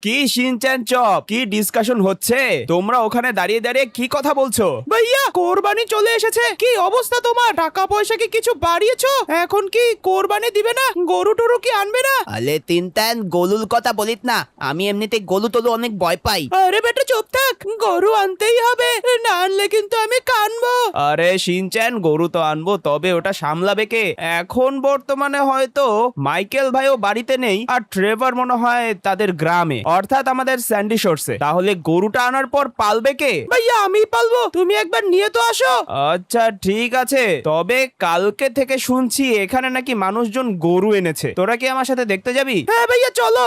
কি Shinchan chop, কি discussion হচ্ছে? তোমরা ওখানে দাঁড়িয়ে দাঁড়িয়ে কি কথা বলছো? ভাইয়া কোরবানি চলে এসেছে, কি অবস্থা তোমার? টাকা পয়সা কি কিছু বাড়িয়েছো? এখন কি কোরবানি দিবে না? গরু টরু কি আনবে না? আলে তিনটান গলুর কথা বলিত না, আমি এমনিতে গলু টলু অনেক ভয় পাই। আরে বেটা চুপ থাক, গরু আনতেই হবে, না আনলে কিন্তু আমি কানবো। আরে শিনচ্যান, গরু তো আনবো, তবে ওটা সামলাবে কে? এখন বর্তমানে হয়তো মাইকেল ভাইও বাড়িতে নেই, আর ট্রেভার মনে হয় তাদের গ্রামে, অর্থাৎ আমাদের স্যান্ডি শোরসে। তাহলে গরুটা আনার পর পালবে কে? ভাইয়া আমি পালবো, তুমি একবার নিয়ে তো আসো। আচ্ছা ঠিক আছে, তবে কালকে থেকে শুনছি এখানে নাকি মানুষজন গরু এনেছে। তোরা কি আমার সাথে দেখতে যাবি? হ্যাঁ ভাইয়া চলো,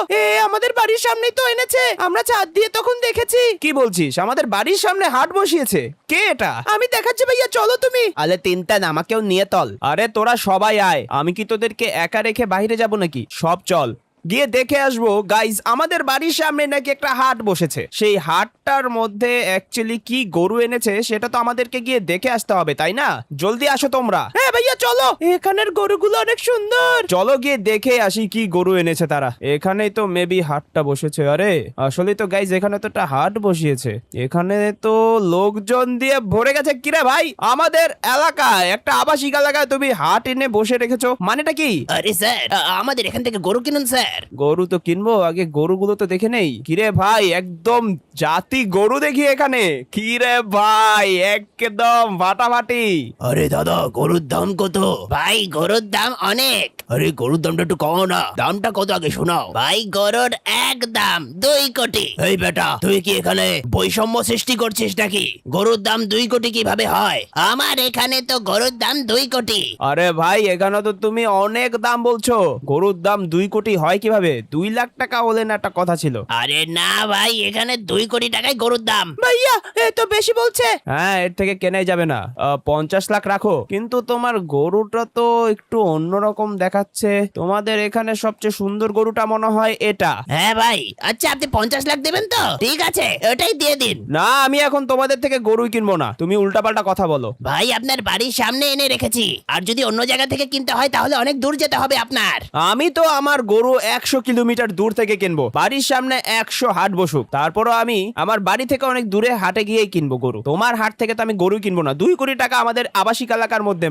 আমাদের বাড়ির সামনেই তো এনেছে, আমরা ছাদ দিয়ে তখন দেখেছি। কি বলছিস? আমাদের বাড়ির সামনে হাট বসিয়েছে? কে এটা? আমি দেখাচ্ছি ভাইয়া, চলো তুমি। আলে তিনটান আমাকেও নিয়ে তল। আরে তোরা সবাই আয়, আমি কি তোদেরকে একা রেখে বাইরে যাব নাকি? সব চল, গিয়ে দেখে আসবো। গাইজ, আমাদের বাড়ির সামনে নাকি একটা হাট বসেছে। সেই হাটটার মধ্যে অ্যাকচুয়ালি কি গরু এনেছে সেটা তো আমাদেরকে গিয়ে দেখে আসতে হবে, তাই না? জলদি আসো তোমরা। হ্যাঁ ভাইয়া চলো, এখানের গরুগুলো অনেক সুন্দর। চলো গিয়ে দেখে আসি কি গরু এনেছে তারা। এখানেই তো মেবি হাটটা বসেছে। আরে আসলে তো গাইজ এখানে তো একটা হাট বসিয়েছে, এখানে তো লোকজন দিয়ে ভরে গেছে। কিরে ভাই, আমাদের এলাকায় একটা আবাসিক এলাকায় তুমি হাট এনে বসে রেখেছো, মানেটা কি? আরে স্যার, আমাদের এখান থেকে গরু কিনুন স্যার। গরু তো কিনবো, আগে গরুগুলো তো দেখে নেই। কিরে ভাই, একদম জাতি গরু দেখি এখানে। কিরে ভাই, একদম ফাটাফাটি। আরে দাদা, গরুর দাম কত? ভাই গরুর দাম অনেক। আরে গরুর দামটা একটু কমাও না, দামটা কত আগে শোনাও। ভাই গরুর এক দাম 2 কোটি। এই বেটা, তুই কি এখানে বৈষম্য সৃষ্টি করছিস নাকি? গরুর দাম 2 কোটি কিভাবে হয়? আমার এখানে তো গরুর দাম 2 কোটি। আরে ভাই, এখানে তো তুমি অনেক দাম বলছো। গরুর দাম 2 কোটি হয় কিভাবে? 2 লাখ টাকা হলে না একটা কথা ছিল। আরে না ভাই, এখানে 2 কোটি টাকায় গরুর দাম। ভাইয়া এ তো বেশি বলছে। হ্যাঁ, এর থেকে কেনাই যাবে না। 50 লাখ রাখো। কিন্তু তোমার গরুটা তো একটু অন্যরকম দেখাচ্ছে। তোমাদের এখানে সবচেয়ে সুন্দর গরুটা মনে হয় এটা। হ্যাঁ ভাই, আচ্ছা আপনি 50 লাখ দেবেন তো? ঠিক আছে, ওটাই দিয়ে দিন। না, আমি এখন তোমাদের থেকে গরুই কিনবো না। তুমি উল্টাপাল্টা কথা বলো। ভাই আপনার বাড়ির সামনে এনে রেখেছি, আর যদি অন্য জায়গা থেকে কিনতে হয় তাহলে অনেক দূর যেতে হবে আপনার। আমি তো আমার গরু 100 কিলোমিটার দূর থেকে কিনবো। বাড়ির সামনে 100 হাট বসুক, তারপরও আমি আমার বাড়ি থেকে অনেক দূরে হাটে গিয়েই কিনবো গরু। তোমার হাট থেকে তো আমি গরু কিনবো না। 2 কোটি টাকা আমাদের আবাসিক এলাকার মধ্যে,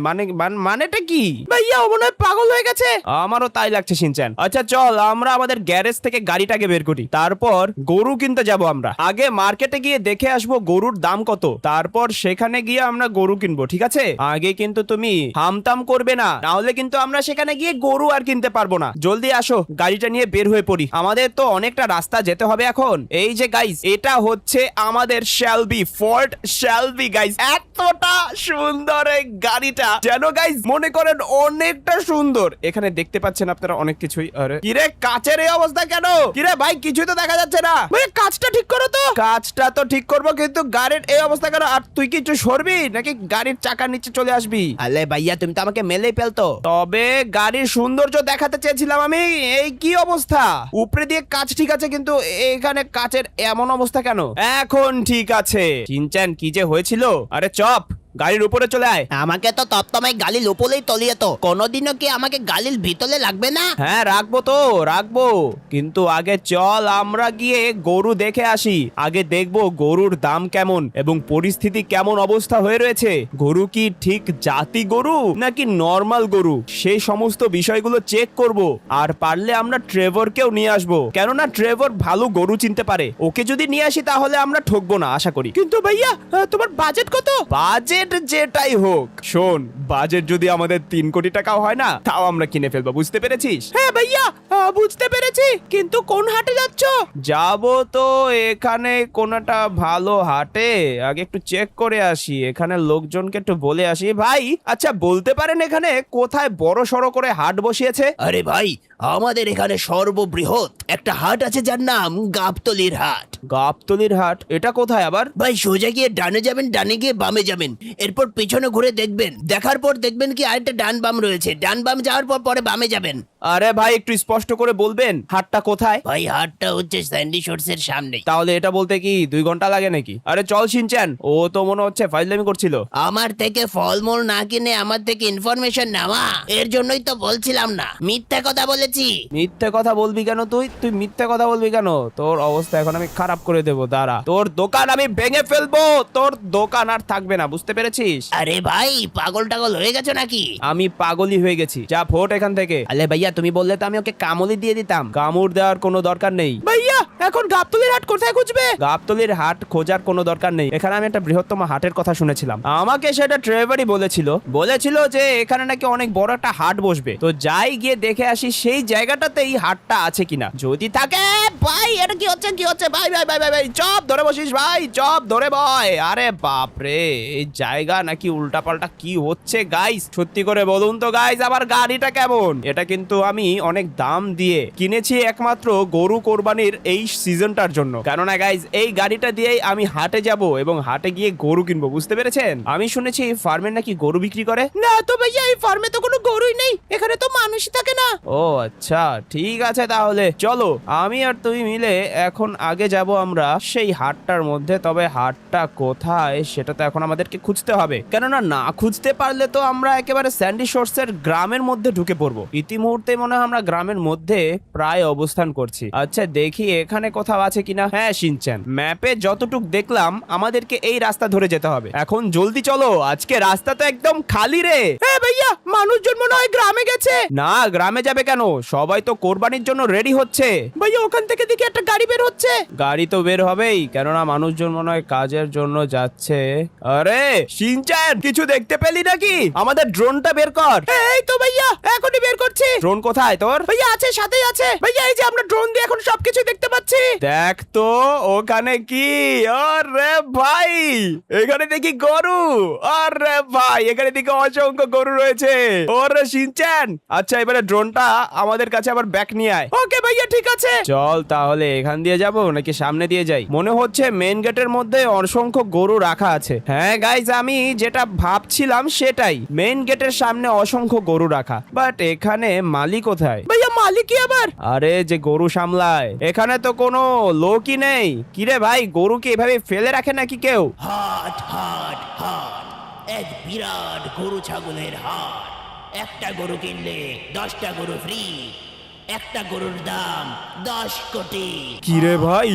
মানেটা কি? ভাইয়া ও মনে হয় পাগল হয়ে গেছে। আমারও তাই লাগছে শিনচ্যান। আচ্ছা চল, আমরা আমাদের গ্যারেজ থেকে গাড়িটাকে বের করি, তারপর গরু কিনতে যাব। আমরা আগে মার্কেটে গিয়ে দেখে আসবো গরুর দাম কত, তারপর সেখানে গিয়ে আমরা গরু কিনবো, ঠিক আছে? আগে কিন্তু তুমি হামতাম করবে না, নাহলে কিন্তু আমরা সেখানে গিয়ে গরু আর কিনতে পারবো না। জলদি আসো, গাড়িটা নিয়ে বের হয়ে পড়ি। আমাদের তো অনেকটা রাস্তা যেতে হবে এখন। এই যে গাইস, এটা হচ্ছে আমাদের শেলবি, ফোর্ড শেলবি গাইস। এতটা সুন্দর এই গাড়িটা, যেন গাইস মনে করেন অনেকটা সুন্দর। এখানে দেখতে পাচ্ছেন আপনারা অনেক কিছুই। আরে কিরে, কাচের এই অবস্থা কেন? কিরে ভাই, কিছুই তো দেখা যাচ্ছে না। ভাইয়া কাজটা ঠিক করো তো। কাজটা তো ঠিক করবো, কিন্তু গাড়ির এই অবস্থা কেন? আর তুই কিছু সরবি নাকি গাড়ির চাকার নিচে চলে আসবি? আলে ভাইয়া, তুমি তো আমাকে মেলেই ফেলতো। তবে গাড়ির সৌন্দর্য দেখাতে চেয়েছিলাম আমি। এই কি অবস্থা? উপরে দিয়ে কাজ ঠিক আছে, কিন্তু এখানে কাচের এমন অবস্থা কেন? এখন ঠিক আছে। চিনচ্যান, কি যে হয়েছিল? আরে চপ, গাড়ির উপরে চলে আয়। আমাকে তো তপ্তমাই গালিল উপলেই তলিয়ে তো, কোনোদিনও কি আমাকে গালিল ভিতলে লাগবে না? হ্যাঁ রাখবো তো, রাখবো, কিন্তু আগে চল আমরা গিয়ে গরু দেখে আসি। আগে দেখবো গরুর দাম কেমন এবং পরিস্থিতি কেমন অবস্থা হয়ে রয়েছে। গরু কি ঠিক জাতি গরু নাকি নর্মাল গরু, সেই সমস্ত বিষয়গুলো চেক করব। আর পারলে আমরা ট্রেভরকেও নিয়ে আসবো, কেননা ট্রেভর ভালো গরু চিনতে পারে। ওকে যদি নিয়ে আসি তাহলে আমরা ঠকবো না আশা করি। কিন্তু ভাইয়া তোমার বাজেট কত? বাজেট যেটাই হোক, শোন, বাজেট যদি আমাদের 3 কোটি টাকাও হয় না, তাও আমরা কিনে ফেলবো, বুঝতে পেরেছিস? হ্যাঁ ভাইয়া বুঝতে পেরেছি, কিন্তু কোন হাটে যাচ্ছ? যাবো তো এখানে কোনটা ভালো হাটে, আগে একটু চেক করে আসি। এখানে লোকজনকে একটু বলে আসি। ভাই আচ্ছা, বলতে পারেন এখানে কোথায় বড় সড়ো করে হাট বসিয়েছে? আরে ভাই, আমাদের এখানে সর্ববৃহৎ একটা হাট আছে যার নাম গাবতলির হাট। গাবতলির হাট? এটা কোথায় আবার? ভাই সোজা গিয়ে ডানে যাবেন, ডানে গিয়ে বামে যাবেন, এরপর পিছনে ঘুরে দেখবেন, দেখার পর দেখবেন কি আরেকটা ডান বাম রয়েছে, ডান বাম যাওয়ার পর পরে বামে যাবেন। আরে ভাই একটু স্পষ্ট করে বলবেন হাটটা কোথায়? ভাই হাটটা হচ্ছে স্যান্ডি শর্টস এর সামনে। তাহলে এটা বলতে কি 2 ঘন্টা লাগে নাকি? আরে চল শিনচ্যান, ও তো মনে হচ্ছে ফাইজলামি করছিল। আমার থেকে ফলমূল না কিনে আমার থেকে ইনফরমেশন নেওয়া, এর জন্যই তো বলছিলাম না মিথ্যা কথা বলেছি। মিথ্যে কথা বলবি কেন তুই মিথ্যে কথা বলবি কেন? তোর অবস্থা এখন আমি খারাপ করে দেবো, দাঁড়া, তোর দোকান আমি ভেঙে ফেলবো, তোর দোকান আর থাকবে না, বুঝতে পেরেছিস? আরে ভাই পাগল টাগল হয়ে গেছো নাকি? আমি পাগলই হয়ে গেছি, যা ফোট এখান থেকে। আলে ভাইয়া তুমি বললে তো আমি ওকে কামড়ি দিয়ে দিতাম, কামড় দেওয়ার কোনো দরকার নেই। ভাইয়া এখন গাবতলির হাট কোথায় খুঁজবে? গাবতলির হাট খোঁজার কোনো দরকার নেই, এখানে আমি একটা বৃহত্তম হাটের কথা শুনেছিলাম, আমাকে সেটা ড্রাইভারই বলেছিল যে এখানে নাকি অনেক বড় একটা হাট বসবে, তো যাই গিয়ে দেখে আসি সেই জায়গাটাতে এই হাটটা আছে কিনা, যদি থাকে। ভাই এটা কি হচ্ছে ভাই ভাই ভাই ভাই ভাই চপ ধরে বসিস ভাই, চপ ধরে বয়। আরে বাপ রে, এই জায়গা নাকি উল্টাপাল্টা কি হচ্ছে গাইস, সত্যি করে বলুন তো গাইস, আবার গাড়িটা কেমন? এটা কিন্তু আমি অনেক দাম দিয়ে কিনেছি একমাত্র গরু কোরবানির এই সিজনটার জন্য, কেননা গাইস এই গাড়িটা দিয়েই আমি হাটে যাব এবং হাটে গিয়ে গরু কিনবো, বুঝতে পেরেছেন? আমি শুনেছি এই ফার্মে নাকি গরু বিক্রি করে। না তো ভাইয়া, এই ফার্মে তো কোনো গরুই নেই, এখানে তো মানুষই থাকে না। ও আচ্ছা, ঠিক আছে তাহলে চলো আমি আর তুই মিলে এখন আগে যাব আমরা সেই হাটটার মধ্যে। তবে হাটটা কোথায় সেটা তো এখন আমাদেরকে খুঁজতে হবে, কেননা না খুঁজতে পারলে তো আমরা একেবারে স্যান্ডি শর্টসের গ্রামের মধ্যে ঢুকে পড়বো। ইতিমুহূর্তে মনে হয় আমরা গ্রামের মধ্যে প্রায় অবস্থান করছি। আচ্ছা দেখি এখানে কোথাও আছে কিনা। হ্যাঁ শিনচ্যান, ম্যাপে যতটুক দেখলাম আমাদেরকে এই রাস্তা ধরে যেতে হবে, এখন জলদি চলো, আজকে রাস্তা তো একদম খালি রে। হ্যাঁ ভাইয়া, মানুষজন মনে হয় গ্রামে গেছে। না গ্রামে যাবে কেন, সবাই তো কোরবানির জন্য রেডি হচ্ছে। ভাইয়া ওখান থেকে দেখি একটা গাড়ি বের হচ্ছে। গাড়ি তো বের হবেই, কেননা মানুষজন মনে হয় কাজের জন্য যাচ্ছে। আরে শিনচ্যান, কিছু দেখতে পেলি নাকি? আমাদের ড্রোনটা বের কর। এই তো ভাইয়া এখনই বের করছি। ড্রোন কোথায় তোর? ভাইয়া আছে, সাথেই আছে ভাইয়া, এই যে আমরা ড্রোন দিয়ে এখন সবকিছু দেখতে পাচ্ছি। দেখ তো ওখানে কি, আরে ভাই এখানে দেখি গরু, আরে ভাই এখানে দেখি অসংখ্য গরু রয়েছে। ওরে শিনচ্যান, আচ্ছা এবারে ড্রোনটা আমাদের কাছে আবার ব্যাক নিয়ে আয়। ওকে ভাইয়া ঠিক আছে। চল তাহলে এখান দিয়ে যাব নাকি সামনে দিয়ে যাই? মনে হচ্ছে মেন গেটের মধ্যে অসংখ্য গরু রাখা আছে। হ্যাঁ গাইজ, আমি যেটা ভাবছিলাম সেটাই, মেন গেটের সামনে অসংখ্য গরু রাখা, বাট এখানে মালি কোথায়? ভাইয়া মালিকই আবার। আরে যে গরু সামলায়, এখানে তো কোনো লোকই নেই। কিরে ভাই, গরুকে এভাবে ফেলে রাখে নাকি কেউ? হাট হাট হাট, এক বিরাট গরু ছাগলের হাট। একটা গরু কিনলে 10টা গরু ফ্রি, একটা গরুর দাম 10 কোটি। কিরে ভাই,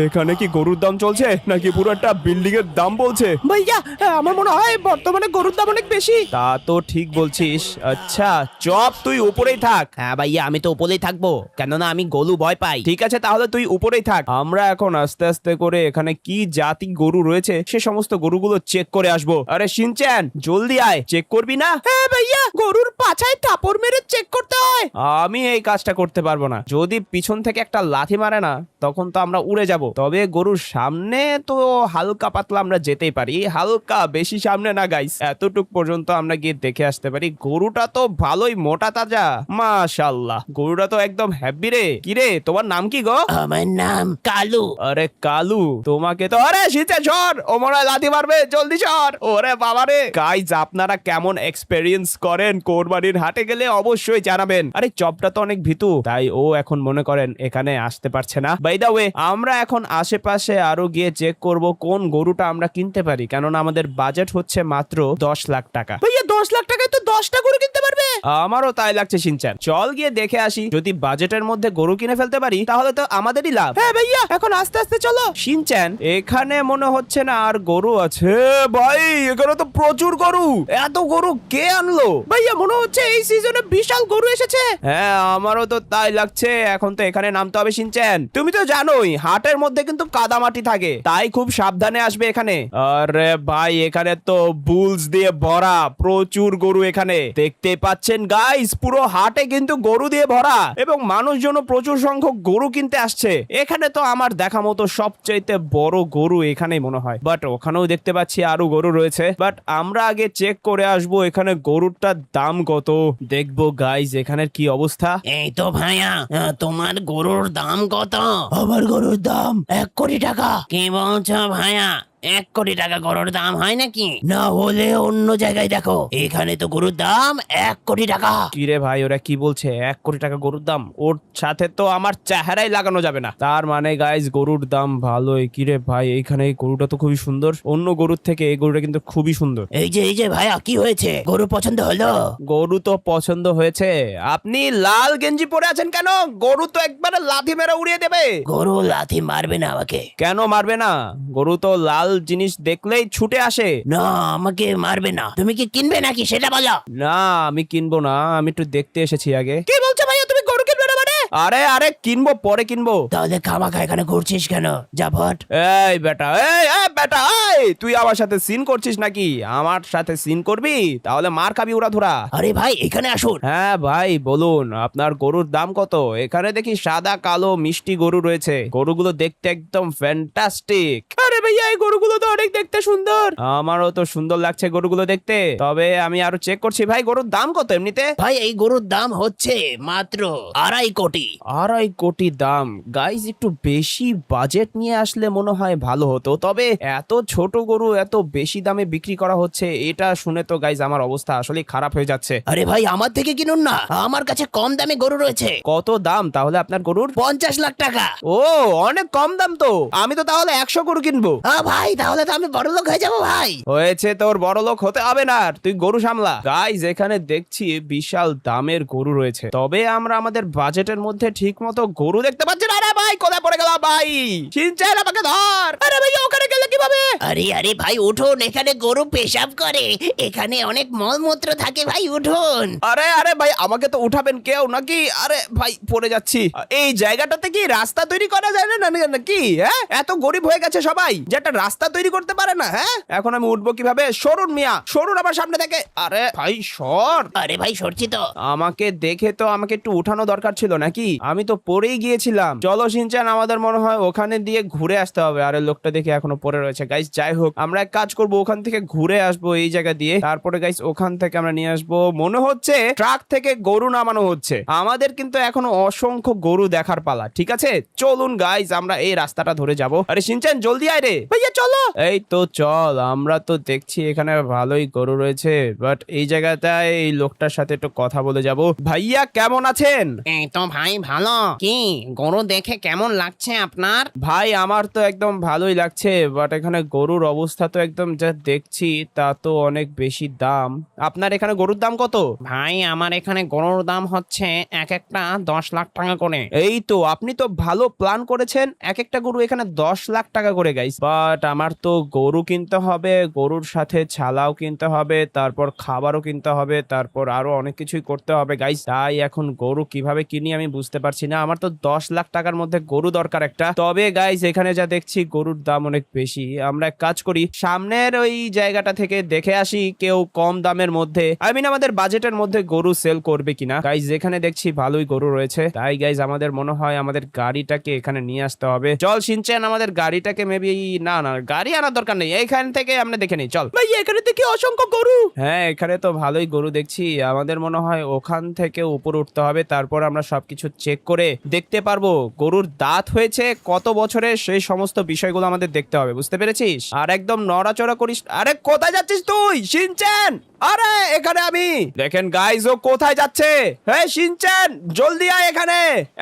এখানে কি গরুর দাম চলছে নাকি পুরো একটা বিল্ডিং এর দাম বলছে? ভাইয়া আমার মনে হয় বর্তমানে গরুর দাম অনেক বেশি। তা তো ঠিক বলছিস। আচ্ছা চপ তুই উপরেই থাক। হ্যাঁ ভাইয়া আমি তো উপরেই থাকবো, কেননা আমি গরু ভয় পাই। ঠিক আছে তাহলে তুই উপরেই থাক, আমরা এখন আস্তে আস্তে করে এখানে কি জাতি গরু রয়েছে সে সমস্ত গরুগুলো চেক করে আসবো। আরে শিনচ্যান জলদি আয়, চেক করবি না? হ্যাঁ ভাইয়া, গরুর পাছায় থাপড় মেরে চেক করতে হয়। আমি এই কাজটা করতে পারবো না, যদি পিছন থেকে একটা লাথি মারে না তখন তো আমরা উড়ে যাব। তবে গরুর সামনে তো হালকা পাতলা আমরা যেতেই পারি, হালকা, বেশি সামনে না গাইস, এতটুক পর্যন্ত আমরা গিয়ে দেখে আসতে পারি। গরুটা তো ভালোই মোটা তাজা, মাশাআল্লাহ, গরুটা তো একদম হ্যাপি রে। কিরে তোমার নাম কি গো? আমার নাম কালু। আরে কালু, তোমাকে তো, আরে শীতে ঝড়, ও মনে হয় লাথি মারবে, জলদি সর। ওরে বাবারে গাইস, আপনারা কেমন এক্সপেরিয়েন্স করেন কোরবানির হাটে গেলে অবশ্যই জানাবেন। আরে চপটা তো অনেক ভীতু, তাই ও এখন মনে করেন এখানে আসতে পারছে না। বাই দা ওয়ে, আমরা এখন আশেপাশে আরো গিয়ে চেক করব কোন গরুটা আমরা কিনতে পারি, কেননা আমাদের বাজেট হচ্ছে মাত্র 10 লাখ টাকা। ভাইয়া 10 লাখ টাকায় তো 10টা গরু কিনতে পারবে। আমারও তাই লাগছে শিনচ্যান, চল গিয়ে দেখে আসি, যদি বাজেটের মধ্যে গরু কিনে ফেলতে পারি তাহলে তো আমাদেরই লাভ। হ্যাঁ ভাইয়া এখন আস্তে আস্তে চলো। শিনচ্যান, এখানে মনে হচ্ছে না আর গরু আছে। ভাই এখানে তো প্রচুর গরু, এত গরু কে আনলো? ভাইয়া মনে হচ্ছে এই সিজনে বিশাল গরু এসেছে। হ্যাঁ আমারও তো তাই লাগছে, এখন তো এখানে নামতে হবে শিনচ্যান। তুমি তো জানোই হাটের মধ্যে কিন্তু কাদামাটি থাকে, তাই খুব সাবধানে আসবে এখানে। আরে ভাই এখানে তো বুলস দিয়ে ভরা, প্রচুর গরু এখানে দেখতে পাচ্ছেন গাইস, পুরো হাটে কিন্তু গরু দিয়ে ভরা এবং মানুষজনও প্রচুর সংখ্যক গরু কিনতে আসছে। এখানে তো আমার দেখা মতো সবচাইতে বড় গরু এখানেই মনে হয়, বাট ওখানেও দেখতে পাচ্ছি আরো গরু রয়েছে, বাট আমরা আগে চেক করে আসবো এখানে গরুটার দাম কত, দেখবো গাইস এখানের কি অবস্থা। এই তো ভাইয়া, তোমার গরুর দাম কত? আমার গরুর দাম 1 কোটি টাকা। কি বলছো ভাইয়া? 1 কোটি টাকা গরুর দাম হয় নাকি? না হলে অন্য জায়গায় দেখো, এখানে তো গরুর দাম 1 কোটি টাকা। কিরে ভাই, ওরা কি বলছে 1 কোটি টাকা গরুর দাম? ওর সাথে তো আমার চেহারাই লাগানো যাবে না। তার মানে গাইস গরুর দাম ভালোই। কিরে ভাই, এইখানে এই গরুটা তো খুবই সুন্দর, অন্য গরুর থেকে এই গরুটা কিন্তু খুবই সুন্দর। এই যে ভাইয়া, কি হয়েছে? গরু পছন্দ হলো? গরু তো পছন্দ হয়েছে। আপনি লাল গেঞ্জি পরে আছেন কেন? গরু তো একবারে লাথি মেরে উড়িয়ে দেবে। গরু লাথি মারবে না আমাকে। কেন মারবে না? গরু তো লাল জিনিস দেখলেই ছুটে আসে। না, আমাকে মারবে না। তুমি কি কিনবে নাকি সেটা বলো। না, আমি কিনবো না, আমি একটু দেখতে এসেছি আগে। কি বলছো ভাইয়া, তুমি গরু কিনবে না মানে? আরে আরে কিনবো, পরে কিনবো। তাহলে খামাখা এখানে ঘুরছিস কেন? যা ভট। এই বেটা, এই বেটা, তুই আমার সাথে সিন করছিস নাকি? আমার সাথে সিন করবি তাহলে মার খাবি উড়া ধরা। আরে ভাই, এখানে আসুন। হ্যাঁ ভাই বলুন, আপনার গরুর দাম কত? এখানে দেখি সাদা কালো মিষ্টি গরু রয়েছে, গরুগুলো দেখতে একদম ফ্যান্টাস্টিক। আরে ভাইয়া, এই গরুগুলো তো অনেক দেখতে সুন্দর। আমারও তো সুন্দর লাগছে গরুগুলো দেখতে, তবে আমি আরো চেক করছি। ভাই গরুর দাম কত এমনিতে? ভাই, এই গরুর দাম হচ্ছে মাত্র 2.5 কোটি। 2.5 কোটি দাম। গাইজ একটু বেশি বাজেট নিয়ে আসলে মনে হয় ভালো হতো, তবে এত ছোট গরু এত বেশি দামে বিক্রি করা হচ্ছে, এটা শুনে তো গাইজ আমার অবস্থা আসলে খারাপ হয়ে যাচ্ছে। আরে ভাই, আমার থেকে কিনুন না, আমার কাছে কম দামে গরু রয়েছে। কত দাম তাহলে আপনার গরুর? 50 লাখ টাকা। ও, অনেক কম দাম তো। আমি তো তাহলে 100 গরু কিনবো। ভাই, তাহলে তো আমি বড় লোক হয়ে যাবো ভাই। হয়েছে, তোর বড় লোক হতে হবে না, তুই গরু সামলা। গাইজ এখানে দেখছি বিশাল দামের গরু রয়েছে, তবে আমরা আমাদের বাজেটের মধ্যে ঠিক মতো গরু দেখতে পাচ্ছি না। আরে ভাই, কোথায় পড়ে গেল ভাই? শিনচান আমাকে ধর। আরে ভাইয়া, ওখানে গেলে কিভাবে? আরে ভাই, উঠুন, এখানে গরু পেশাব করে, এখানে অনেক মলমূত্র থাকে ভাই, উঠুন। আরে আরে ভাই, আমাকে তো উঠাবেন কেউ নাকি? আরে ভাই, পড়ে যাচ্ছি। এই জায়গাটাতে কি রাস্তা তৈরি করা যায় না নাকি? হ্যাঁ, এত গরিব হয়ে গেছে সবাই যে একটা রাস্তা তৈরি করতে পারে না। হ্যাঁ, এখন আমি উঠবো কিভাবে? সরুন মিয়া, সরুন আমার সামনে থেকে। আরে ভাই সর। আরে ভাই, সরছি তো। আমাকে দেখে তো আমাকে একটু উঠানো দরকার ছিল নাকি? আমি তো পড়েই গিয়েছিলাম। চলো শিনচান, আমাদের মনে হয় ওখানে দিয়ে ঘুরে আসতে হবে। আরে লোকটা দেখে এখনো পড়ে রয়েছে। গাইস যাই হোক, আমরা এক কাজ করব, ওখান থেকে ঘুরে আসবো এই জায়গা দিয়ে, তারপরে গাইস ওখান থেকে আমরা নিয়ে আসবো। মনে হচ্ছে ট্রাক থেকে গরু নামানো হচ্ছে। আমাদের কিন্তু এখনো অসংখ্য গরু দেখার পালা। ঠিক আছে, চলুন গাইস, আমরা এই রাস্তাটা ধরে যাব। আরে শিনচান জলদি আয় রে। ভাইয়া চলো। এই তো চল, আমরা তো দেখছি এখানে ভালোই গরু রয়েছে, বাট এই জায়গাটায় এই লোকটার সাথে একটু কথা বলে যাব। ভাইয়া কেমন আছেন? এই তো ভাই ভালো। কি গরু দেখে কেমন লাগছে আপনার? ভাই আমার তো একদম ভালোই লাগছে, বাট এখানে গরুর অবস্থা তো একদম যা দেখছি তা তো অনেক বেশি দাম। আপনার এখানে গরুর দাম কত? ভাই আমার এখানে গরুর দাম হচ্ছে এক একটা 10 লাখ টাকা করে। এই তো, আপনি তো ভালো প্ল্যান করেছেন। এক একটা গরু এখানে 10 লাখ টাকা করে গাইস। বাট আমার তো গরু কিনতে হবে, গরুর সাথে ছালাও কিনতে হবে, তারপর খাবারও কিনতে হবে, তারপর আরো অনেক কিছুই করতে হবে গাইস। তাই এখন গরু কিভাবে কিনি আমি বুঝতে পারছি না। আমার তো 10 লাখ টাকার মধ্যে গরু দরকার একটা। তবে গাইস এখানে যা দেখছি গরুর দাম অনেক বেশি। আমরা এক কাজ করি, সামনের ওই জায়গাটা থেকে দেখে আসি কেউ কম দামের মধ্যে, আই মিন আমাদের বাজেটের মধ্যে গরু সেল করবে কিনা। গাইস যেখানে দেখছি ভালোই গরু রয়েছে, তাই গাইস আমাদের মনে হয় আমাদের গাড়িটাকে এখানে নিয়ে আসতে হবে। চল শিনচান, আমাদের গাড়িটাকে মেবি না গাড়ি আনার দরকার নেই, এইখান থেকে আমরা দেখে নিই। চল ভাইয়া, এখানে দেখি অসংখ্য গরু। হ্যাঁ, এখানে তো ভালোই গরু দেখছি। আমাদের মনে হয় ওখান থেকে উপরে উঠতে হবে, তারপর আমরা সবকিছু চেক করে দেখতে পারবো গরুর দাঁত হয়েছে কত বছরের, সেই সমস্ত বিষয়গুলো আমাদের দেখতে হবে। বুঝতে পেরেছিস? আর একদম নড়াচড়া করিস। আরে কোথায় যাচ্ছিস তুই শিনচান? আরে এখানে আমি। দেখেন গাইস, ও কোথায় যাচ্ছে? হ্যাঁ শিনচান, জলদি আয় এখানে।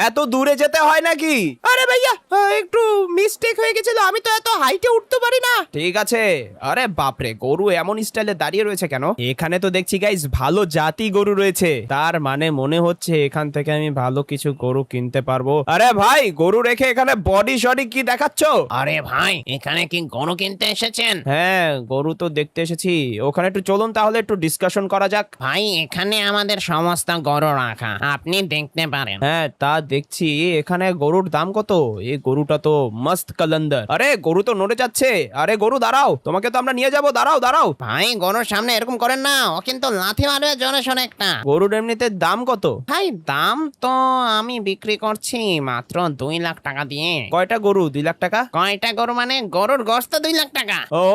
এত দূরে যেতে হয় নাকি? আরে ভাইয়া, একটু মিস্টেক হয়ে গেছিল, আমি তো এত হাইটে উঠতে পারি না। ঠিক আছে। আরে বাপরে, গরু এমন স্টাইলে দাঁড়িয়ে রয়েছে কেন? এখানে তো দেখছি গাইস ভালো জাতি গরু রয়েছে, তার মানে মনে হচ্ছে এখান থেকে আমি ভালো কিছু গরু কিনতে পারবো। আরে ভাই, গরু রেখে এখানে বডি শডি কি দেখাচ্ছ? আরে ভাই, এখানে কি গরু কিনতে এসেছেন? হ্যাঁ, গরু তো দেখতে এসেছি। ওখানে একটু চলুন তাহলে একটু ডিসকাশন করা যাক। ভাই এখানে আমাদের সমস্ত গরু রাখা, আপনি দেখতে পারেন। হ্যাঁ তা দেখছি। এখানে গরুর দাম কত? এই গরুটা তো মস্ত কালান্দার। আরে গরু তো নড়ে যাচ্ছে। আরে গরু দাঁড়াও, তোমাকে তো আমরা নিয়ে যাবো। দাঁড়াও দাঁড়াও। ভাই গরুর সামনে এরকম করেন না, ও কিন্তু লাথি মারবে জোরে সোরে একটা। গরুর এমনিতে দাম কত? ভাই দাম তো আমি বিক্রি করছি মাত্র 2 লাখ টাকা দিয়ে। কয়টা গরু? 2 লাখ টাকা? কয়টা গরু মানে গরুর গোশত 2 লাখ টাকা। ও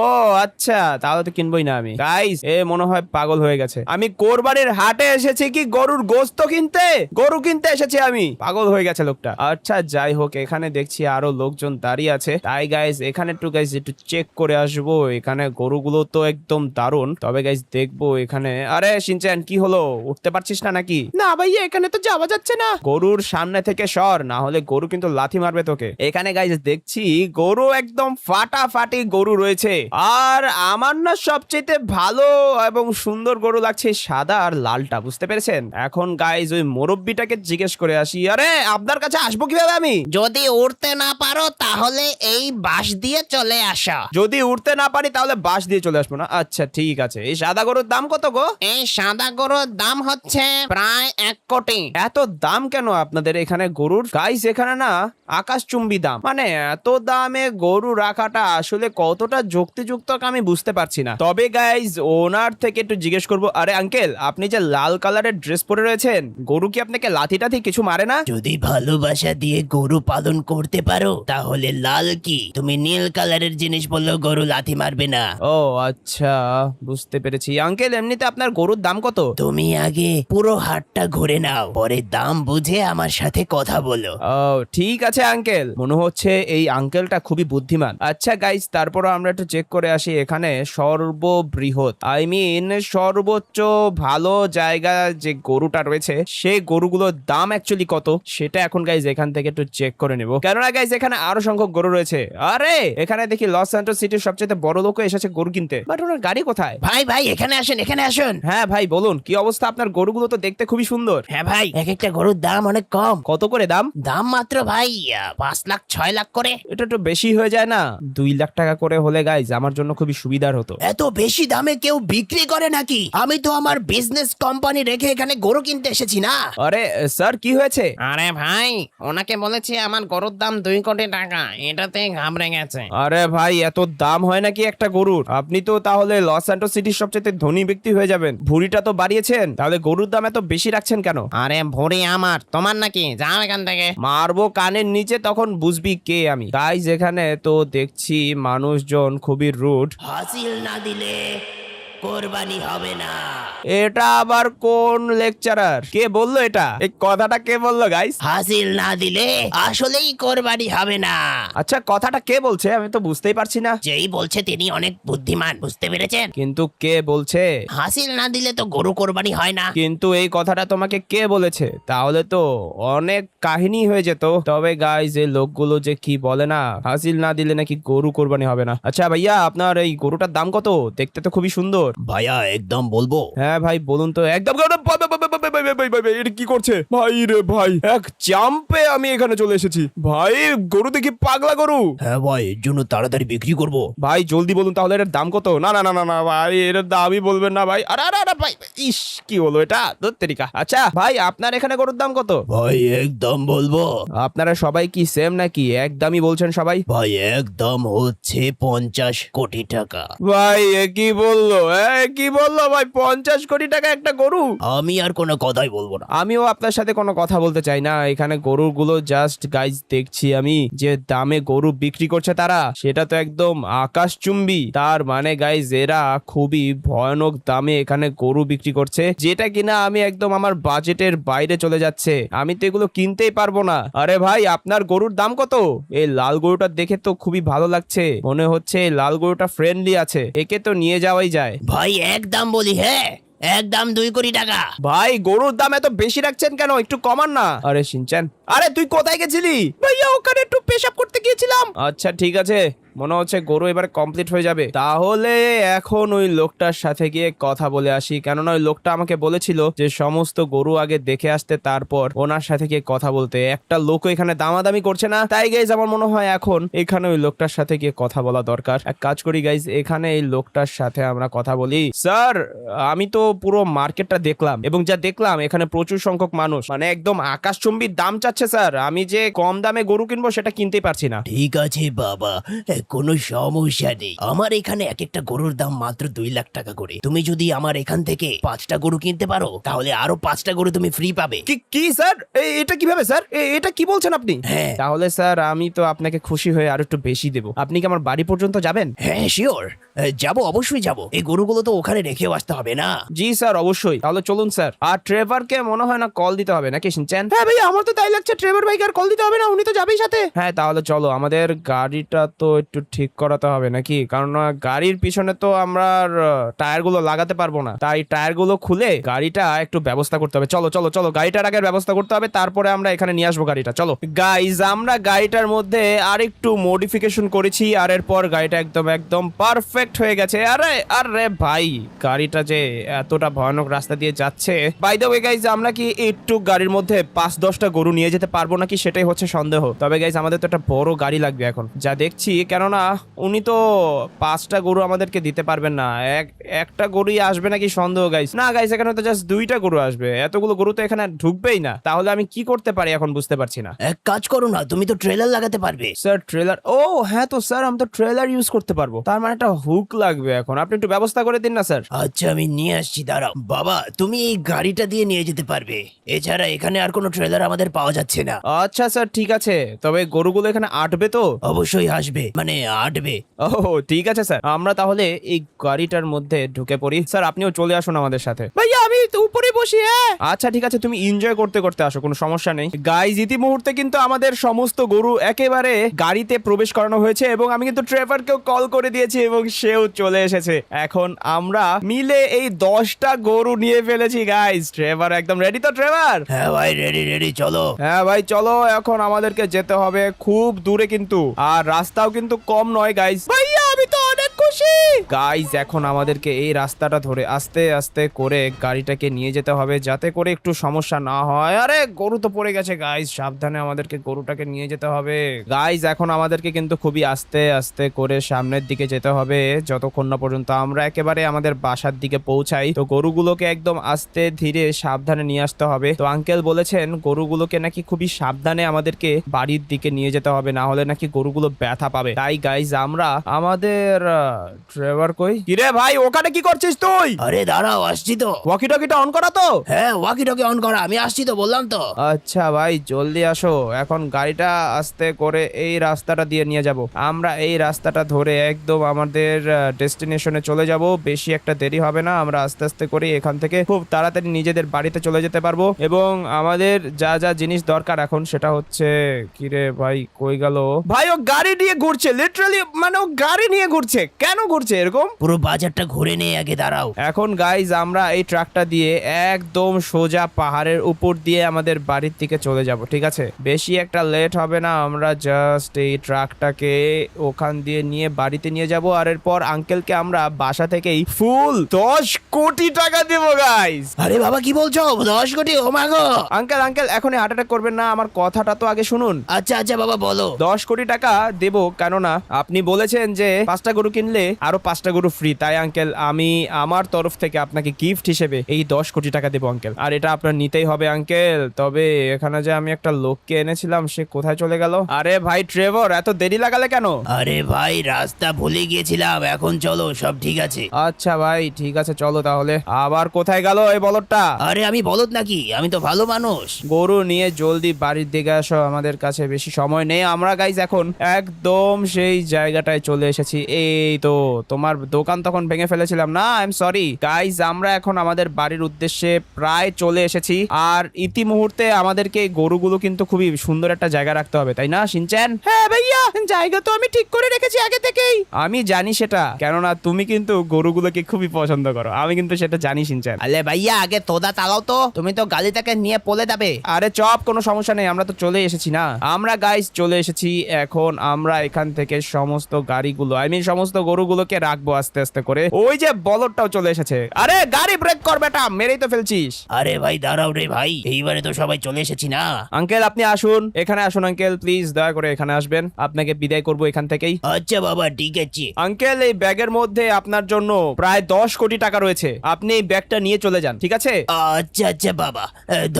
আচ্ছা, তাহলে তো কিনবই না আমি। গাইস, এ মনে হয় পাগল হয়ে গেছে। আমি কোরবানির হাটে এসেছি কি গরুর গোশত কিনতে? গরু কিনতে এসেছি আমি। পাগল হয়ে গেছে লোকটা। আচ্ছা যাই হোক, এখানে দেখছি আরো লোকজন দাঁড়িয়ে দাঁড়িয়ে আছে। তাই গাইজ এখানে একটু গাইজ একটু চেক করে আসবো। এখানে গরুগুলো তো একদম দারুণ, তবে গাইজ দেখবো এখানে। আরে শিনচ্যান, কি হলো, উঠতে পারছিস না নাকি? না ভাইয়া, এখানে তো যাওয়া যাচ্ছে না। গরুর সামনে থেকে সর, না হলে গরু কিন্তু লাথি মারবে তোকে। এখানে গাইজ দেখছি গরু একদম ফাটাফাটি গরু রয়েছে, আর আমার না সবচেয়ে ভালো এবং সুন্দর গরু লাগছে সাদা আর লালটা, বুঝতে পেরেছেন? এখন গাইজ ওই মুরব্বিটাকে জিজ্ঞেস করে আসি। আরে আপনার কাছে আসবো কিভাবে আমি? যদি উড়তে না পারো তাহলে এই বাঁশ দিয়ে চলে আসো। যদি উঠতে না পারি তাহলে বাঁশ দিয়ে চলে আসবো না? আচ্ছা ঠিক আছে। এই সাদা গরুর দাম কত গো? এই সাদা গরুর দাম হচ্ছে প্রায় 1 কোটি। এত দাম কেন আপনাদের এখানে গরুর? গাইস এখানে না আকাশচুম্বী দাম, মানে এত দামে গরু রাখাটা আসলে কতটা যুক্তিযুক্ত আমি বুঝতে পারছি না। তবে গাইস ওনার থেকে একটু জিজ্ঞেস করবো। আরে আঙ্কেল, আপনি যে লাল কালারের ড্রেস পরে রয়েছেন, গরু কি আপনাকে লাথি টাথি কিছু মারে না? যদি ভালোবাসা দিয়ে গরু পালন করতে পারো তাহলে লাল কি, তুমি নীল কালারের জিনিস বললেও গরু লাথি মারবে না। ও আচ্ছা, বুঝতে পেরেছি। আঙ্কেল এমনিতে আপনার গরুর দাম কত? তুমি আগে পুরো হাটটা ঘুরে নাও, পরে দাম বুঝে আমার সাথে কথা বলো। ও ঠিক আছে আঙ্কেল, মনে হচ্ছে এই আঙ্কেলটা খুবই বুদ্ধিমান। আচ্ছা গাইস, তারপর আমরা একটু চেক করে আসি এখানে সর্ববৃহৎ, আই মিন সর্বোচ্চ ভালো জায়গা যে গরুটা রয়েছে সেই গরুগুলোর দাম অ্যাকচুয়ালি কত সেটা এখন গাইস এখান থেকে একটু চেক করে নেব। কেননা গাইস এখানে আরো সংখ্যক গরু রয়েছে। আরে এখানে দেখি লস স্যান্টোস সিটির সবচেয়ে বড় লোক এসেছে গরু কিনতে, বাট ওনার গাড়ি কোথায়? ভাই ভাই এখানে আসেন, এখানে আসুন। হ্যাঁ ভাই বলুন, কি অবস্থা? আপনার গরুগুলো তো দেখতে খুবই সুন্দর। হ্যাঁ ভাই, এক একটা গরুর দাম অনেক কম। কত করে দাম? দাম মাত্র ভাই 5 লাখ 6 লাখ করে। এটা একটু বেশি হয়ে যায় না? 2 লাখ টাকা করে হলে গাইজ আমার জন্য খুবই সুবিধার হতো। এত বেশি দামে কেউ বিক্রি করে নাকি? আমি তো আমার বিজনেস কোম্পানি রেখে এখানে গরু কিনতে এসেছি না। আরে স্যার, কি হয়েছে? আরে ভাই, ওনাকে বলেছি আমার গরুর দাম 2 কোটি টাকা, এটাতে ঘাবড়ে গেছে। আরে ভাই, এত দাম হয় নাকি একটা গরুর? আপনি তো তাহলে লস স্যান্টোস সিটির সবচেয়ে ধনী ব্যক্তি হয়ে যাবেন। ভুঁড়িটা তো বাড়িয়েছেন, তাহলে গরুর দাম এত বেশি রাখছেন কেন? আরে ভরি আমার, তোমার নাকি? যাও এখান থেকে। মারবো কানের নিচে, তখন বুঝবি কে আমি। গাইজ এখানে তো দেখছি মানুষজন খুবই রুড। হাসিল না দিলে কোরবানি হবে না। এটা আবার কোন লেকচারার? কে বললো এটা? এই কথাটা কে বললো গাইজ? হাসিল না দিলে আসলেই কোরবানি হবে না। আচ্ছা, কথাটা কে বলছে? আমি তো বুঝতেই পারছি না। যেই বলছে তিনি অনেক বুদ্ধিমান, বুঝতে পেরেছেন? কিন্তু কে বলছে? হাসিল না দিলে তো গরু কোরবানি হয় না। কিন্তু এই কথাটা তোমাকে কে বলেছে? তাহলে তো অনেক কাহিনী হয়ে যেত। তবে গাইজ এই লোকগুলো যে কি বলে না, হাসিল না দিলে নাকি গরু কোরবানি হবে না। আচ্ছা ভাইয়া, আপনার এই গরুটার দাম কত? দেখতে তো খুবই সুন্দর। ভাইয়া একদম বলবো? হ্যাঁ ভাই বলুন তো একদম। এটা কি করছে ভাই? রে ভাই, এক চাম্পে আমি এখানে চলে এসেছি ভাই। গরু দেখি পাগলা গরু। হ্যাঁ ভাই, এর জন্য তাড়াতাড়ি বিক্রি করব। ভাই জলদি বলুন তাহলে, এটার দাম কত? না না না না না ভাই, এর দামই বলবেন না ভাই। আরে আরে আরে ভাই, ইস কি হলো এটা? দত্তেরিকা। আচ্ছা ভাই, আপনার এখানে গরুর দাম কত? ভাই একদম বলবো? আপনারা সবাই কি সেম নাকি একদমই বলছেন সবাই? ভাই একদম হচ্ছে 50 কোটি টাকা। ভাই এ কি বললো? কি বললো ভাই? 50 কোটি টাকা একটা গরু? আমি আর কোনো কথাই বলবো না। আমিও আপনার সাথে কোনো কথা বলতে চাই না। এখানে গরুগুলো জাস্ট গাইজ দেখছি আমি যে দামে গরু বিক্রি করছে তারা, সেটা তো একদম আকাশচুম্বী। তার মানে গাইজ এরা খুবই ভয়ানক দামে এখানে গরু বিক্রি করছে, যেটা কিনা আমি একদম আমার বাজেটের বাইরে চলে যাচ্ছে। আমি তো এগুলো কিনতেই পারবো না। আরে ভাই, আপনার গরুর দাম কত? এই লাল গরুটা দেখে তো খুবই ভালো লাগছে, মনে হচ্ছে এই লাল গরুটা ফ্রেন্ডলি আছে, একে তো নিয়ে যাওয়াই যায়। ভাই একদম বলি, হ্যাঁ একদম 2 কোটি টাকা। ভাই গরুর দাম এত বেশি রাখছেন কেন? একটু কমান না। আরে শিনচ্যান, আরে তুই কোথায় গেছিলি? ভাইয়া ওখানে একটু পেশাব করতে গিয়েছিলাম। আচ্ছা ঠিক আছে, মনে হচ্ছে গরু এবার কমপ্লিট হয়ে যাবে। তাহলে এখন ওই লোকটার সাথে গিয়ে কথা বলে আসি, কেননা ওই লোকটা আমাকে বলেছিল যে সমস্ত গরু আগে দেখে আসতে, তারপর ওনার সাথে গিয়ে কথা বলতে। একটা লোকও এখানে দামাদামি করছে না, তাই গাইজ আমার মনে হয় এখন এখানে ওই লোকটার সাথে গিয়ে কথা বলা দরকার। এক কাজ করি গাইজ, এখানে এই লোকটার সাথে আমরা কথা বলি। স্যার, আমি তো পুরো মার্কেটটা দেখলাম, এবং যা দেখলাম এখানে প্রচুর সংখ্যক মানুষ, মানে একদম আকাশচুম্বী দাম চাচ্ছে স্যার। আমি যে কম দামে গরু কিনবো সেটা কিনতেই পারছি না। ঠিক আছে বাবা, এক কোনো সমস্যা নেই। আমার এখানে এক একটা গরুর দাম মাত্র 2 লাখ টাকা করে। তুমি যদি আমার এখান থেকে 5টা গরু কিনতে পারো তাহলে আরো 5টা গরু তুমি ফ্রি পাবে। কি কি স্যার, এটা কিভাবে স্যার? এটা কি বলছেন আপনি? হ্যাঁ। তাহলে স্যার আমি তো আপনাকে খুশি হয়ে আর একটু বেশি দেব। আপনি কি আমার বাড়ি পর্যন্ত যাবেন? হ্যাঁ শিওর, যাবো, অবশ্যই যাবো। এই গরুগুলো তো ওখানে রেখেও আসতে হবে না? জি স্যার, অবশ্যই। তাহলে চলুন স্যার। আর ট্রেভারকে মনে হয় না কল দিতে হবে নাকি শিনচ্যান? হ্যাঁ ভাইয়া, আমার তো তাই লাগছে। ট্রেভার ভাইকে আর কল দিতে হবে না, উনি তো যাবেই সাথে। হ্যাঁ, তাহলে চলো। আমাদের গাড়িটা তো একটু ঠিক করাতে হবে নাকি, কারণ গাড়ির পিছনে তো আমরা টায়ার গুলো লাগাতে পারবো না, তাই টায়ার গুলো খুলে গাড়িটা একটু ব্যবস্থা করতে হবে। চলো চলো চলো, গাড়িটার আগে ব্যবস্থা করতে হবে, তারপরে আমরা এখানে নিয়ে আসবো গাড়িটা। চলো গাইজ, আমরা গাড়িটার মধ্যে আরেকটু মডিফিকেশন করেছি, আর এরপর গাড়িটা একদম একদম পারফেক্ট হয়ে গেছে। আরে আরে ভাই, গাড়িটা যে এতটা ভয়ানক রাস্তা দিয়ে যাচ্ছে। বাই দ্য ওয়ে গাইজ, আমরা কি একটু গাড়ির মধ্যে 5-10টা গরু নিয়ে যেতে পারবো নাকি, সেটাই হচ্ছে সন্দেহ। তবে গাইজ, আমাদের তো একটা বড় গাড়ি লাগবে এখন যা দেখছি, কেননা উনি তো 5টা গরু আমাদেরকে দিতে পারবেন না। একটা গরুই আসবে নাকি সন্দেহ গাইজ। না গাইজ, এখানে তো জাস্ট 2টা গরু আসবে, এতগুলো গরু তো এখানে ঢুকবেই না। তাহলে আমি কি করতে পারি এখন বুঝতে পারছি না। এক কাজ করো না, তুমি তো ট্রেলার লাগাতে পারবে। Sir trailer? ও হ্যাঁ, তো স্যার আমি তো ট্রেলার ইউজ করতে পারবো। তার মানে একটা হুক লাগবে এখন। আপনি একটু ব্যবস্থা করে দিন না স্যার। আচ্ছা, আমি নিয়ে আসছি, দাঁড়াও। বাবা, তুমি এই গাড়িটা দিয়ে নিয়ে যেতে পারবে। এছাড়া এখানে আর কোনো ট্রেলার আমাদের পাওয়া যাচ্ছে না। আচ্ছা স্যার, ঠিক আছে। তবে গরুগুলো এখানে আটবে তো? অবশ্যই আসবে, মানে আটবে। ও ঠিক আছে স্যার, আমরা তাহলে এই গাড়িটার মধ্যে ঢুকে পড়ি। স্যার আপনিও চলে আসুন আমাদের সাথে। ভাইয়া আমি তো উপরে বসি। হ্যাঁ আচ্ছা ঠিক আছে, তুমি এনজয় করতে করতে আসো, কোনো সমস্যা নেই। গাইজ, ইতিমুহূর্তে কিন্তু আমাদের সমস্ত গরু একেবারে গাড়িতে প্রবেশ করানো হয়েছে, এবং আমি কিন্তু ট্রেভারকেও কল করে দিয়েছি এবং সেও চলে এসেছে। এখন আমরা মিলে এই 10টা গরু নিয়ে ফেলেছি গাইজ। ট্রেভার একদম রেডি তো? ট্রেভার? হ্যাঁ ভাই, রেডি রেডি, চলো। হ্যাঁ ভাই চলো, এখন আমাদেরকে যেতে হবে খুব দূরে কিন্তু, আর রাস্তাও কিন্তু কম নয় গাইজ। ভাইয়া, আমি তো অনেক খুশি। গাইজ, এখন আমাদেরকে এই রাস্তাটা ধরে আস্তে আস্তে করে গাড়িটাকে নিয়ে যেতে হবে, যাতে করে একটু সমস্যা না হয়। আরে গরু তো পড়ে গেছে গাইজ, সাবধানে আমাদেরকে গরুটাকে নিয়ে যেতে হবে। গাইজ, এখন আমাদেরকে কিন্তু খুবই আস্তে আস্তে করে সামনের দিকে যেতে হবে, যতক্ষণ না পর্যন্ত আমরা একেবারে আমাদের বাসার দিকে পৌঁছাই। তো গরুগুলোকে একদম আস্তে ধীরে সাবধানে নিয়ে আসতে হবে। তো আঙ্কেল বলেছেন গরুগুলোকে নাকি খুবই সাবধানে আমাদেরকে বাড়ির দিকে নিয়ে যেতে হবে, না হলে নাকি গরুগুলো ব্যথা পাবে। তাই গাইজ, আমরা আমাদের ট্রেভার কই? কিরে ভাই, ওখানে কি করছিস তুই? আরে দাঁড়াও, আসছি তো। ওয়াকি টকিটা অন করা তো? হ্যাঁ, ওয়াকি টকি অন করা, আমি আসছি তো, বললাম তো। আচ্ছা ভাই, জলদি আসো। এখন গাড়িটা আস্তে করে এই রাস্তাটা দিয়ে নিয়ে যাব। আমরা এই রাস্তাটা ধরে একদম আমাদের ডেস্টিনেশনে চলে যাব। বেশি একটা দেরি হবে না, আমরা আস্তে আস্তে করে এখান থেকে খুব তাড়াতাড়ি নিজেদের বাড়িতে চলে যেতে পারবো। এবং আমাদের যা যা জিনিস দরকার এখন সেটা হচ্ছে, কিরে ভাই কই গেল ভাই? ও গাড়ি নিয়ে ঘুরছে, লিটারালি, মানে ও গাড়ি নিয়ে ঘুরছে। কেন ঘুরছে এরকম? পুরো বাজারটা ঘুরে নিয়ে আগে, দাঁড়াও। এখন গাইজ, আমরা এই ট্রাকটা দিয়ে একদম সোজা পাহাড়ের উপর দিয়ে আমাদের বাড়ির দিকে চলে যাব, ঠিক আছে? বেশি একটা লেট হবে না, আমরা জাস্ট এই ট্রাকটাকে ওখান দিয়ে নিয়ে বাড়িতে নিয়ে যাব, আর এরপর আঙ্কেলকে আমরা বাসা থেকেই ফুল 10 কোটি টাকা দেব গাইজ। আরে বাবা, কি বলছো? 10 কোটি? ও মা গো। আঙ্কেল আঙ্কেল, এখনই হার্ট অ্যাটাক করবেন না, আমার কথাটা তো আগে শুনুন। আচ্ছা আচ্ছা বাবা, বলো। 10 কোটি টাকা দেব, কেননা আপনি বলেছেন যে 5টা গরু কিনলে আরো 5টা গরু ফ্রি। তাই আঙ্কেল, আমি আমার তরফ থেকে আপনাকে গিফট হিসেবে এই 10 কোটি টাকা দেবো আঙ্কেল, আর এটা আপনার নিতেই হবে আঙ্কেল। তবে এখানে যে আমি একটা লোককে এনেছিলাম, সে কোথায় চলে গেল? আরে ভাই ট্রেভর, এত দেরি লাগালে কেন? আরে ভাই, রাস্তা ভুলে গিয়েছিলাম, এখন চলো, সব ঠিক আছে। আচ্ছা ভাই, ঠিক আছে, চলো তাহলে। আবার কোথায় গেল এই বলদটা? আরে আমি বলদ নাকি? আমি তো ভালো মানুষ। গরু নিয়ে জলদি বাড়ির দিকে আসো, আমাদের কাছে বেশি সময় নেই। আমরা গাইজ এখন একদম সেই জায়গাটায় চলে এসেছি। এই তো তোমার দোকান তখন ভেঙে ফেলেছিলাম না, আই এম সরি গাইজ। আমরা এখন আমাদের বাড়ির উদ্দেশ্যে প্রায় চলে এসেছি, আর ইতিমুহূর্তে আমাদেরকে এই গরুগুলো কিন্তু খুবই সুন্দর একটা জায়গা রাখতে হবে, তাই না শিনচ্যান? হ্যাঁ ভাইয়া, জায়গা তো আমি ঠিক করে রেখেছি আগে থেকেই। আমি জানি সেটা, কেননা তুমি কিন্তু গরুগুলোকে খুবই পছন্দ করো, আমি কিন্তু সেটা জানি শিনচ্যান। আলে ভাইয়া, আগে তোদা চালাও তো, তুমি তো গাড়িটাকে নিয়ে পলে যাবে। আরে চপ, কোনো সমস্যা নেই, আমরা তো চলে এসেছি না। আমরা গাইজ চলে এসেছি। এখন আমরা এখান থেকে সমস্ত গাড়িগুলো, আই মিন সমস্ত গরু গরুগুলোকে রাখবো আস্তে আস্তে করে। ওই যে বলদটাও চলে এসেছে। আরে গাড়ি ব্রেক কর বেটা, মেরেই তো ফেলছিস। আরে ভাই দাঁড়াও রে ভাই, এইবারে তো সবাই চলে এসেছি না। আঙ্কেল আপনি আসুন, এখানে আসুন আঙ্কেল, প্লিজ দয়া করে এখানে আসবেন, আপনাকে বিদায় করবো এখান থেকেই। আচ্ছা বাবা ঠিক আছে। আঙ্কেল এই ব্যাগের মধ্যে আপনার জন্য প্রায় 10 কোটি টাকা রয়েছে, আপনি এই ব্যাগটা নিয়ে চলে যান, ঠিক আছে? আচ্ছা আচ্ছা বাবা,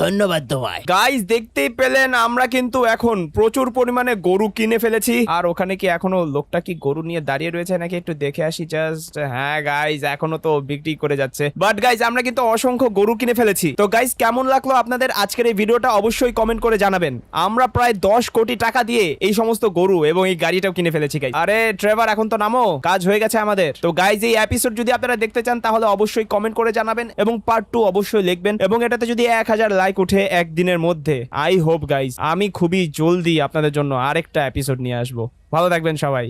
ধন্যবাদ তোমায়। গাইস দেখতেই পেলেন আমরা কিন্তু এখন প্রচুর পরিমাণে গরু কিনে ফেলেছি। আর ওখানে কি এখনো লোকটা কি গরু নিয়ে দাঁড়িয়ে রয়েছে নাকি একটু দেখে আসি জাস্ট। হ্যাঁ গাইস এখনো তো বিক্রি করে যাচ্ছে, বাট গাইস আমরা কিন্তু অসংখ্য গরু কিনে ফেলেছি। তো গাইস কেমন লাগলো আপনাদের আজকের এই ভিডিওটা অবশ্যই কমেন্ট করে জানাবেন। আমরা প্রায় 10 কোটি টাকা দিয়ে এই সমস্ত গরু এবং এই গাড়িটাও কিনে ফেলেছি গাইস। আরে ট্রেভার এখন তো নামো, কাজ হয়ে গেছে আমাদের। তো গাইস এই এপিসোড যদি আপনারা দেখতে চান তাহলে অবশ্যই কমেন্ট করে জানাবেন এবং পার্ট 2 অবশ্যই লিখবেন, এবং এটাতে যদি 1000 লাইক উঠে একদিনের মধ্যে, আই হোপ গাইস আমি খুবই জলদি আপনাদের জন্য আরেকটা এপিসোড নিয়ে আসবো। ভালো থাকবেন সবাই।